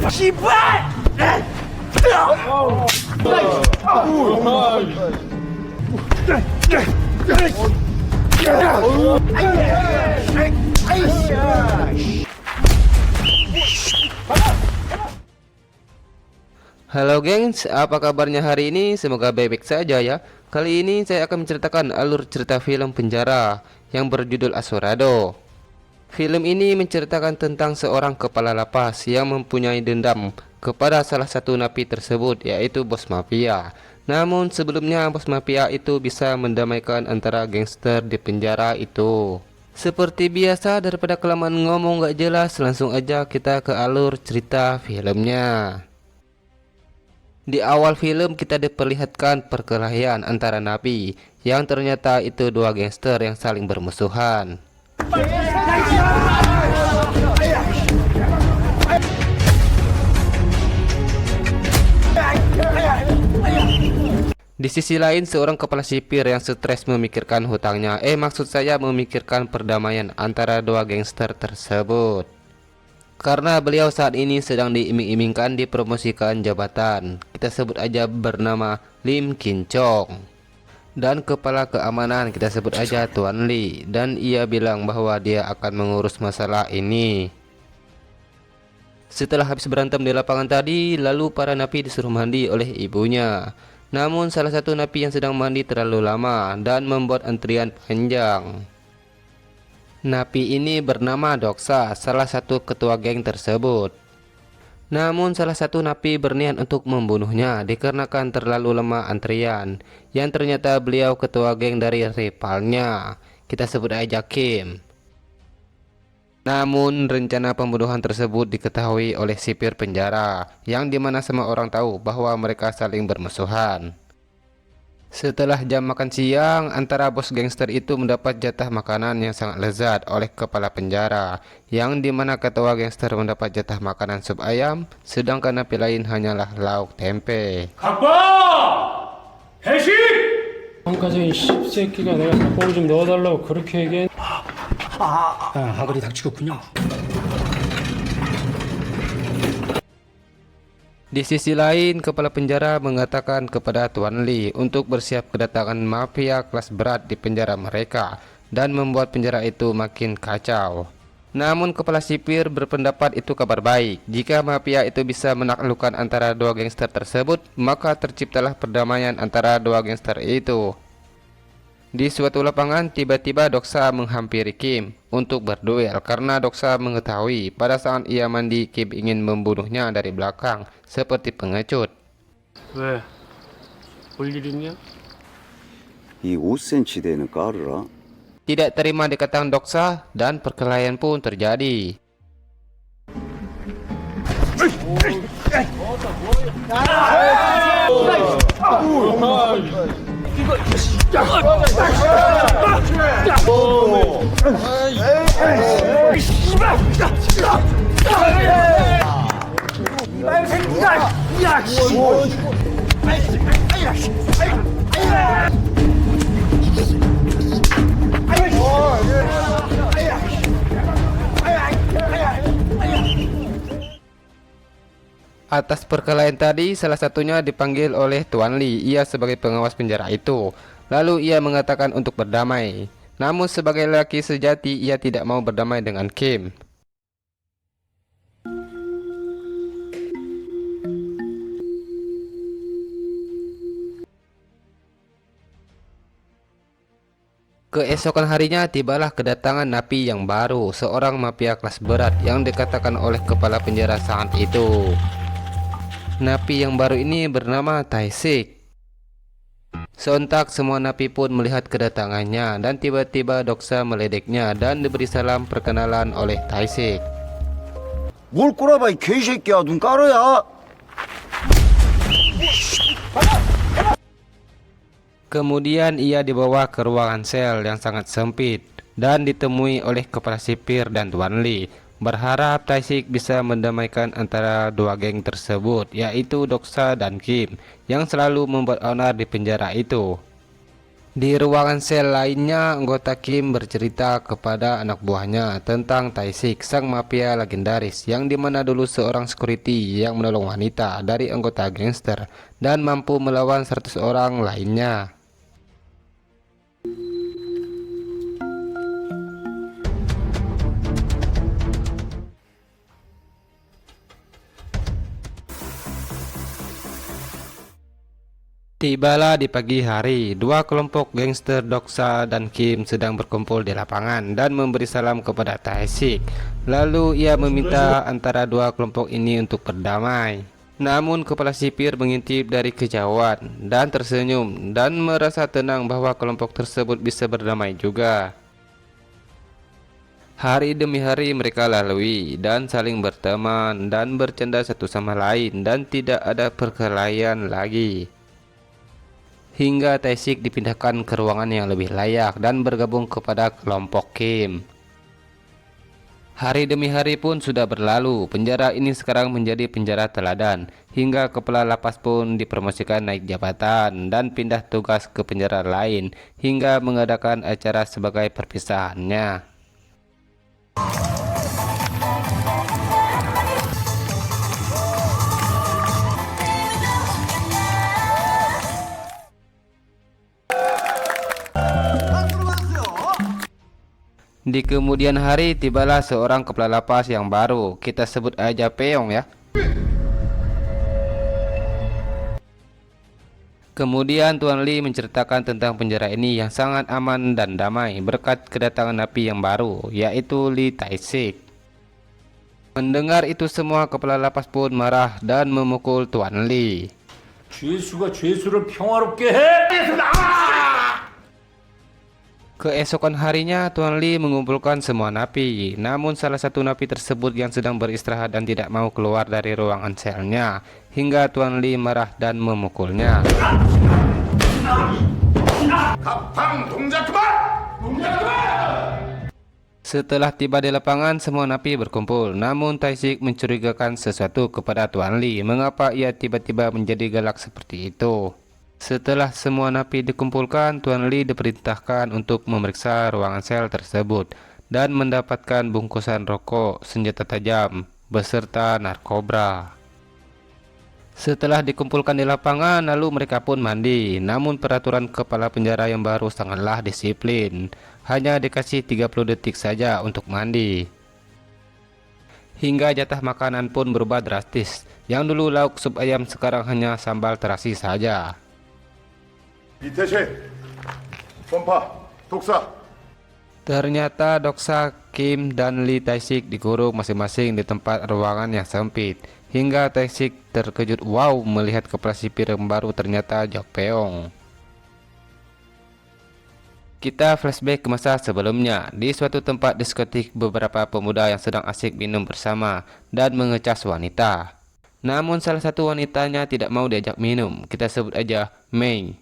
Halo gengs, apa kabarnya hari ini? Semoga baik-baik saja ya. Kali ini saya akan menceritakan alur cerita film penjara yang berjudul Asurado. Film ini menceritakan tentang seorang kepala lapas yang mempunyai dendam kepada salah satu napi tersebut, yaitu bos mafia. Namun sebelumnya bos mafia itu bisa mendamaikan antara gangster di penjara itu. Seperti biasa, daripada kelamaan ngomong gak jelas, langsung aja kita ke alur cerita filmnya. Di awal film kita diperlihatkan perkelahian antara napi yang ternyata itu dua gangster yang saling bermusuhan. Di sisi lain, seorang kepala sipir yang stres memikirkan hutangnya. Maksud saya memikirkan perdamaian antara dua gangster tersebut. Karena beliau saat ini sedang diiming-imingkan dipromosikan jabatan. Kita sebut aja bernama Lim Kin Chong. Dan kepala keamanan kita sebut aja Tuan Lee. Dan ia bilang bahwa dia akan mengurus masalah ini. Setelah habis berantem di lapangan tadi, lalu para napi disuruh mandi oleh ibunya. Namun salah satu napi yang sedang mandi terlalu lama dan membuat antrian panjang. Napi ini bernama Doksa, salah satu ketua geng tersebut. Namun salah satu napi berniat untuk membunuhnya dikarenakan terlalu lama antrian, yang ternyata beliau ketua geng dari rivalnya. Kita sebut aja Kim. Namun rencana pembunuhan tersebut diketahui oleh sipir penjara, yang dimana semua orang tahu bahwa mereka saling bermusuhan. Setelah jam makan siang, antara bos gangster itu mendapat jatah makanan yang sangat lezat oleh kepala penjara, yang dimana ketua gangster mendapat jatah makanan sup ayam, sedangkan napi lain hanyalah lauk tempe. 각봐! 해식! 한가정이 씹새끼가 내가 닭고기 좀 넣어달라고 그렇게 얘기해. 아가리 닥치겠군요. Di sisi lain, kepala penjara mengatakan kepada Tuan Lee untuk bersiap kedatangan mafia kelas berat di penjara mereka dan membuat penjara itu makin kacau. Namun kepala sipir berpendapat itu kabar baik. Jika mafia itu bisa menaklukkan antara dua gangster tersebut, maka terciptalah perdamaian antara dua gangster itu. Di suatu lapangan, tiba-tiba Doksa menghampiri Kim untuk berduel karena Doksa mengetahui pada saat ia mandi Kim ingin membunuhnya dari belakang seperti pengecut. 왜? 볼 일 있냐? 이 5cm 되는 깔으라. Tidak terima dikatakan Doksa dan perkelahian pun terjadi. Atas perkelahian tadi, salah satunya dipanggil oleh Tuan Lee, ia sebagai pengawas penjara itu. Lalu ia mengatakan untuk berdamai. Namun sebagai lelaki sejati, ia tidak mau berdamai dengan Kim. Keesokan harinya tibalah kedatangan napi yang baru, seorang mafia kelas berat yang dikatakan oleh kepala penjara saat itu. Napi yang baru ini bernama Taisik. Sontak semua napi pun melihat kedatangannya dan tiba-tiba Doksa meledeknya dan diberi salam perkenalan oleh Taisik. 뭘 꼬라봐 이 개새끼야, 눈 깔아야. Kemudian ia dibawa ke ruangan sel yang sangat sempit dan ditemui oleh kepala sipir dan Tuan Lee, berharap Taisik bisa mendamaikan antara dua geng tersebut, yaitu Doksa dan Kim, yang selalu membuat onar di penjara itu. Di ruangan sel lainnya, anggota Kim bercerita kepada anak buahnya tentang Tae-sik, sang mafia legendaris, yang dimana dulu seorang security yang menolong wanita dari anggota gangster dan mampu melawan 100 orang lainnya. Tibalah di pagi hari, dua kelompok gangster Doksa dan Kim sedang berkumpul di lapangan dan memberi salam kepada Tae-sik. Lalu ia meminta antara dua kelompok ini untuk berdamai. Namun kepala sipir mengintip dari kejauhan dan tersenyum dan merasa tenang bahwa kelompok tersebut bisa berdamai juga. Hari demi hari mereka lalui dan saling berteman dan bercanda satu sama lain dan tidak ada perkelahian lagi. Hingga Tae-sik dipindahkan ke ruangan yang lebih layak dan bergabung kepada kelompok Kim. Hari demi hari pun sudah berlalu, penjara ini sekarang menjadi penjara teladan, hingga kepala lapas pun dipromosikan naik jabatan dan pindah tugas ke penjara lain, hingga mengadakan acara sebagai perpisahannya. Di kemudian hari tibalah seorang kepala lapas yang baru, kita sebut aja Peong ya. Kemudian Tuan Lee menceritakan tentang penjara ini yang sangat aman dan damai berkat kedatangan napi yang baru, yaitu Lee Tae-sik. Mendengar itu semua, kepala lapas pun marah dan memukul Tuan Lee. 죄수가 죄수를 평화롭게 해! Keesokan harinya Tuan Lee mengumpulkan semua napi, namun salah satu napi tersebut yang sedang beristirahat dan tidak mau keluar dari ruangan selnya, hingga Tuan Lee marah dan memukulnya. Setelah tiba di lapangan, semua napi berkumpul, namun Tae-sik mencurigakan sesuatu kepada Tuan Lee, mengapa ia tiba-tiba menjadi galak seperti itu. Setelah semua napi dikumpulkan, Tuan Lee diperintahkan untuk memeriksa ruangan sel tersebut dan mendapatkan bungkusan rokok, senjata tajam, beserta narkoba. Setelah dikumpulkan di lapangan, lalu mereka pun mandi. Namun peraturan kepala penjara yang baru sangatlah disiplin, hanya dikasih 30 detik saja untuk mandi. Hingga jatah makanan pun berubah drastis. Yang dulu lauk sup ayam sekarang hanya sambal terasi saja. 이태식, ponpa, 독사. Ternyata Doksa, Kim, dan Lee Tae-sik dikurung masing-masing di tempat ruangan yang sempit. Hingga Tae-sik terkejut wow melihat kepala sipir yang baru ternyata Jok Peong. Kita flashback ke masa sebelumnya. Di suatu tempat diskotik, beberapa pemuda yang sedang asik minum bersama dan mengecas wanita. Namun salah satu wanitanya tidak mau diajak minum, kita sebut aja Mei.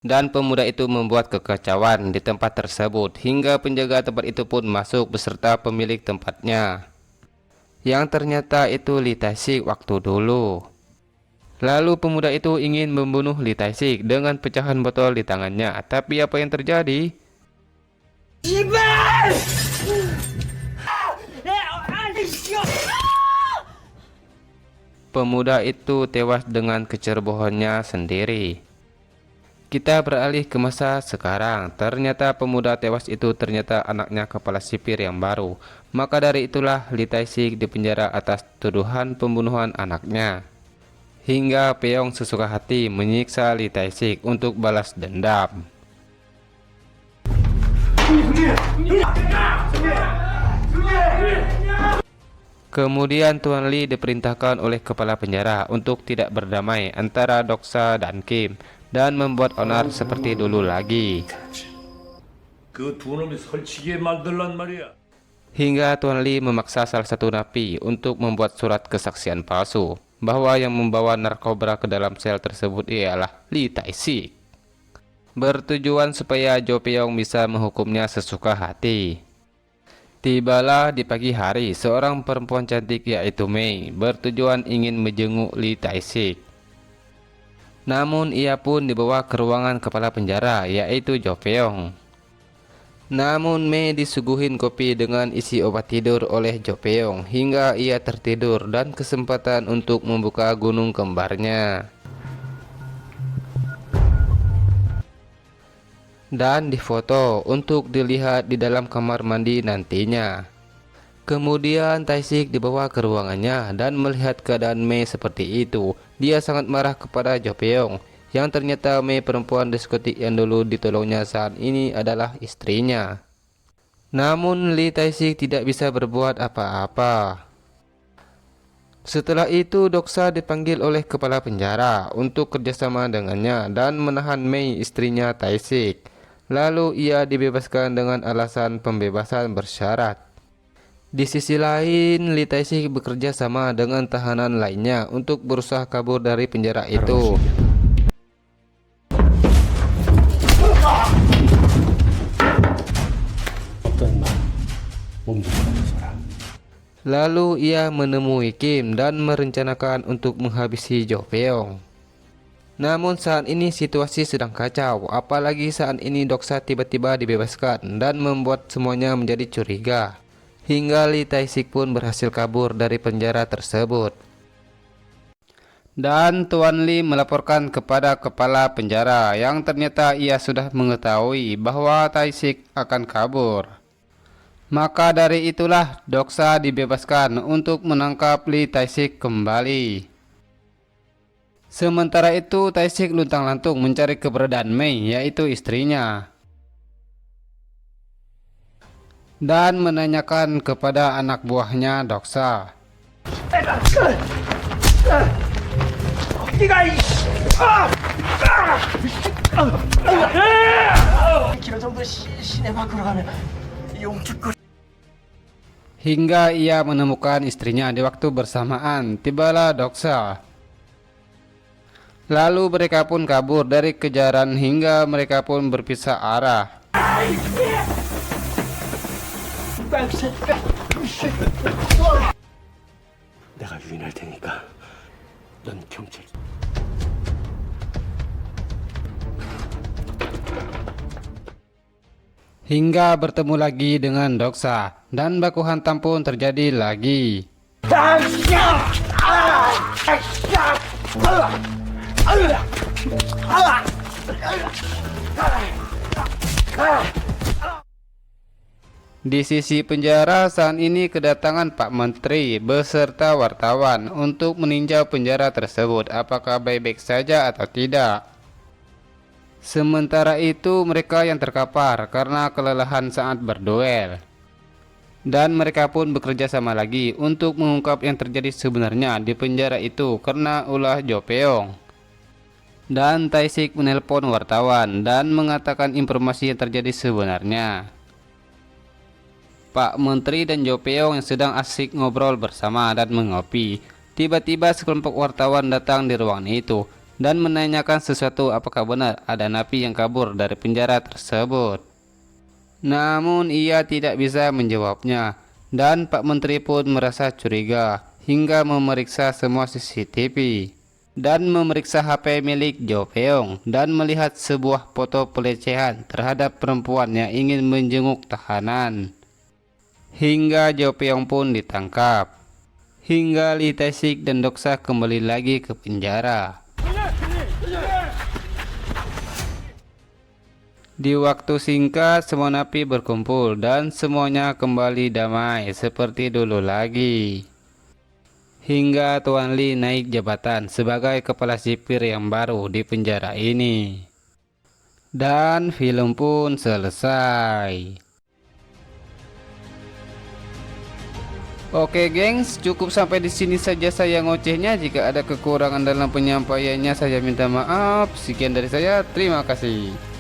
Dan pemuda itu membuat kekacauan di tempat tersebut, hingga penjaga tempat itu pun masuk beserta pemilik tempatnya, yang ternyata itu Lee Tae-sik waktu dulu. Lalu pemuda itu ingin membunuh Lee Tae-sik dengan pecahan botol di tangannya, tapi apa yang terjadi? Pemuda itu tewas dengan kecerobohannya sendiri. Kita beralih ke masa sekarang. Ternyata pemuda tewas itu ternyata anaknya kepala sipir yang baru. Maka dari itulah Lee Tae-sik dipenjara atas tuduhan pembunuhan anaknya. Hingga Peong sesuka hati menyiksa Lee Tae-sik untuk balas dendam. Kemudian Tuan Lee diperintahkan oleh kepala penjara untuk tidak berdamai antara Doksa dan Kim dan membuat onar seperti dulu lagi. 그 두 놈이 설치게 만들란 말이야. Hingga Tuan Lee memaksa salah satu napi untuk membuat surat kesaksian palsu bahwa yang membawa narkoba ke dalam sel tersebut ialah Lee Tae-sik, bertujuan supaya Jo Peong bisa menghukumnya sesuka hati. Tibalah di pagi hari, seorang perempuan cantik yaitu Mei bertujuan ingin menjenguk Lee Tae-sik. Namun ia pun dibawa ke ruangan kepala penjara, yaitu Jo Peong. Namun Mei disuguhin kopi dengan isi obat tidur oleh Jo Peong hingga ia tertidur dan kesempatan untuk membuka gunung kembarnya. Dan difoto untuk dilihat di dalam kamar mandi nantinya. Kemudian Tae-sik dibawa ke ruangannya dan melihat keadaan Mei seperti itu. Dia sangat marah kepada Jo Peong yang ternyata Mei perempuan diskotik yang dulu ditolongnya saat ini adalah istrinya. Namun Lee Tae-sik tidak bisa berbuat apa-apa. Setelah itu Doksa dipanggil oleh kepala penjara untuk kerjasama dengannya dan menahan Mei istrinya Tae-sik. Lalu ia dibebaskan dengan alasan pembebasan bersyarat. Di sisi lain, Lee Tae-sik bekerja sama dengan tahanan lainnya untuk berusaha kabur dari penjara itu. 어떤 말 몸둘바는 소라. Lalu ia menemui Kim dan merencanakan untuk menghabisi Jo Peong. Namun saat ini situasi sedang kacau, apalagi saat ini Doksa tiba-tiba dibebaskan dan membuat semuanya menjadi curiga. Hingga Lee Tae-sik pun berhasil kabur dari penjara tersebut. Dan Tuan Lee melaporkan kepada kepala penjara yang ternyata ia sudah mengetahui bahwa Tae-sik akan kabur. Maka dari itulah Doksa dibebaskan untuk menangkap Lee Tae-sik kembali. Sementara itu Tae-sik luntang-lantung mencari keberadaan Mei, yaitu istrinya, dan menanyakan kepada anak buahnya Doksa. Hingga ia menemukan istrinya di waktu bersamaan, tibalah Doksa. Lalu mereka pun kabur dari kejaran hingga mereka pun berpisah arah. 내가 유인할 테니까 넌 경찰. Hingga bertemu lagi dengan Doksa dan baku hantam pun terjadi lagi. Di sisi penjara saat ini kedatangan Pak Menteri beserta wartawan untuk meninjau penjara tersebut apakah baik-baik saja atau tidak. Sementara itu mereka yang terkapar karena kelelahan saat berduel. Dan mereka pun bekerja sama lagi untuk mengungkap yang terjadi sebenarnya di penjara itu karena ulah Jo Peong. Dan Tae-sik menelpon wartawan dan mengatakan informasi yang terjadi sebenarnya. Pak Menteri dan Jo Peong yang sedang asik ngobrol bersama dan mengopi. Tiba-tiba sekelompok wartawan datang di ruangan itu dan menanyakan sesuatu apakah benar ada napi yang kabur dari penjara tersebut. Namun ia tidak bisa menjawabnya dan Pak Menteri pun merasa curiga hingga memeriksa semua CCTV dan memeriksa HP milik Jo Peong dan melihat sebuah foto pelecehan terhadap perempuan yang ingin menjenguk tahanan. Hingga Jo Peong pun ditangkap. Hingga Lee Tae-sik dan Doksa kembali lagi ke penjara. Di waktu singkat semua napi berkumpul dan semuanya kembali damai seperti dulu lagi. Hingga Tuan Lee naik jabatan sebagai kepala sipir yang baru di penjara ini. Dan film pun selesai. Oke gengs, cukup sampai di sini saja saya ngocehnya. Jika ada kekurangan dalam penyampaiannya saya minta maaf. Sekian dari saya, terima kasih.